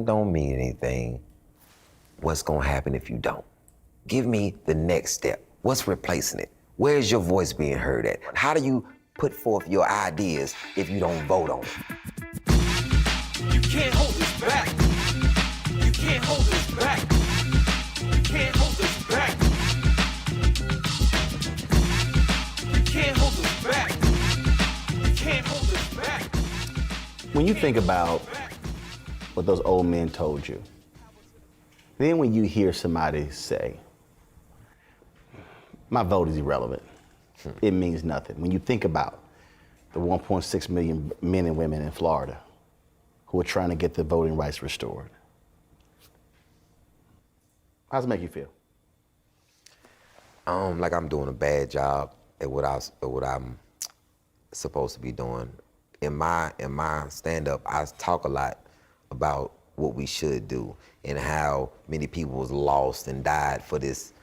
voting don't mean anything, what's gonna happen if you don't? Give me the next step. What's replacing it? Where's your voice being heard at? How do you put forth your ideas if you don't vote on it? You can't hold us back. You can't hold us back. You can't hold us back. You can't hold us back. You can't hold us back. When you think about what those old men told you, then when you hear somebody say, my vote is irrelevant, it means nothing. When you think about the 1.6 million men and women in Florida who are trying to get their voting rights restored, how does it make you feel? Like I'm doing a bad job at what I'm supposed to be doing. In my stand-up, I talk a lot about what we should do and how many people was lost and died for this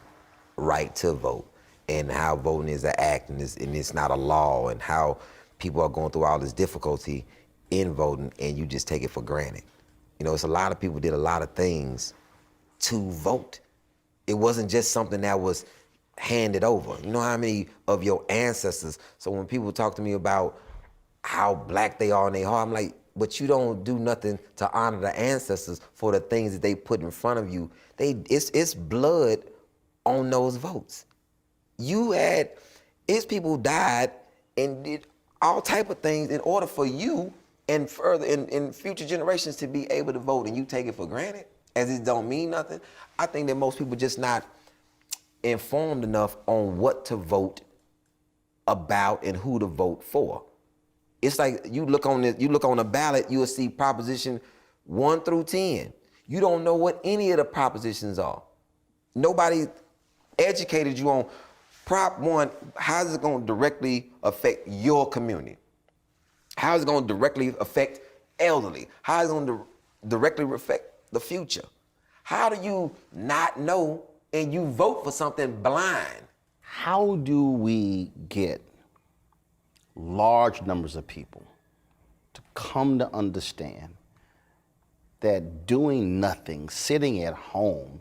right to vote, and how voting is an act and it's not a law, and how people are going through all this difficulty in voting and you just take it for granted. You know, it's a lot of people did a lot of things to vote. It wasn't just something that was handed over. You know how many of your ancestors, so when people talk to me about how black they are in their heart, I'm like, but you don't do nothing to honor the ancestors for the things that they put in front of you. It's blood on those votes. It's people who died and did all type of things in order for you and further in future generations to be able to vote, and you take it for granted as it don't mean nothing. I think that most people just not informed enough on what to vote about and who to vote for. It's like you look on a ballot, you'll see Proposition 1 through 10. You don't know what any of the propositions are. Nobody educated you on Prop 1, how is it going to directly affect your community? How is it going to directly affect elderly? How is it going to directly affect the future? How do you not know and you vote for something blind? How do we get large numbers of people to come to understand that doing nothing, sitting at home,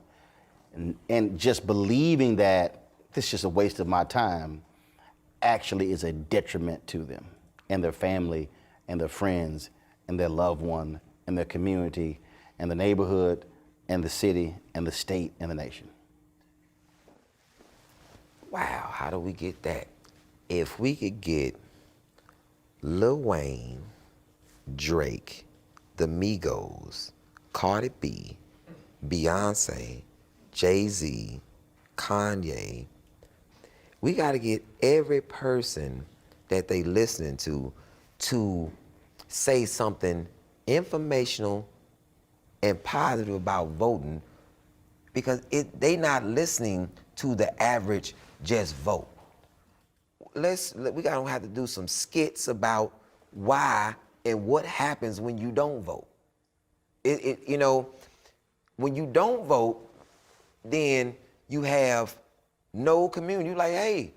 and just believing that this is just a waste of my time actually is a detriment to them and their family and their friends and their loved one and their community and the neighborhood and the city and the state and the nation? Wow, how do we get that? If we could get Lil Wayne, Drake, the Migos, Cardi B, Beyonce, Jay-Z, Kanye, we gotta get every person that they listening to say something informational and positive about voting, because they not listening to the average just vote. We gotta have to do some skits about why and what happens when you don't vote. You know, when you don't vote, then you have no community. You're like, hey,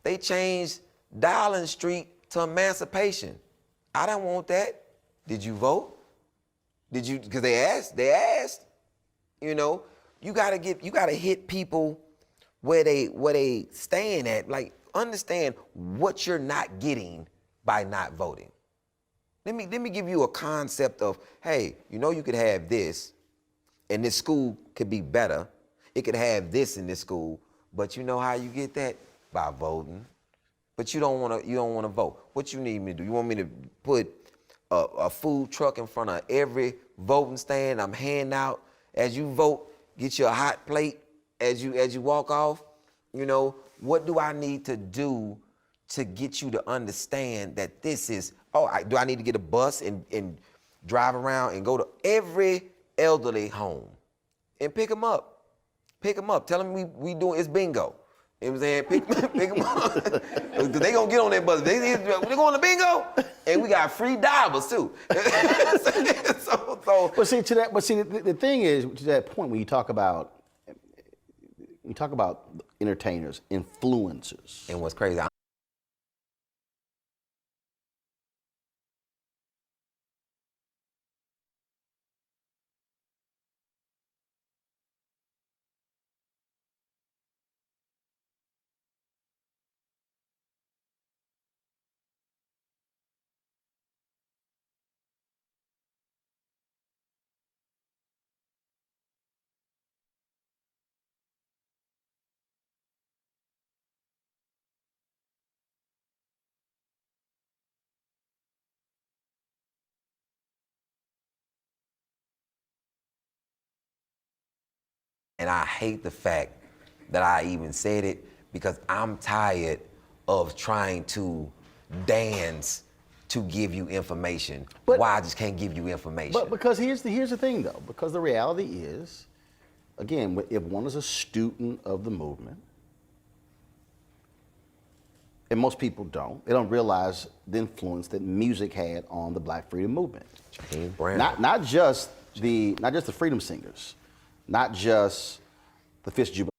they changed Dowling Street to Emancipation. I don't want that. Did you vote? Did you? Because they asked. You know, you gotta hit people where they stand at. Like, understand what you're not getting by not voting. Let me give you a concept of, hey, you know, you could have this, and this school could be better. It could have this in this school, but you know how you get that? By voting. But you don't want to vote. What you need me to do? You want me to put a food truck in front of every voting stand? I'm handing out, as you vote, get you a hot plate as you walk off. You know, what do I need to do to get you to understand that this is, do I need to get a bus and drive around and go to every elderly home and pick them up? Pick them up. Tell them we doing, it's bingo. You know what I'm saying? Pick them up. Because they going to get on that bus. They going to bingo, and we got free divers too. But see, the thing is, to that point, when you talk about entertainers, influencers. And what's crazy, And I hate the fact that I even said it because I'm tired of trying to dance to give you information. But- Why I just can't give you information. But because here's the thing though, because the reality is, again, if one is a student of the movement, and most people don't, they don't realize the influence that music had on the Black freedom movement. James Brown. Not just the freedom singers, not just the Fitzgerald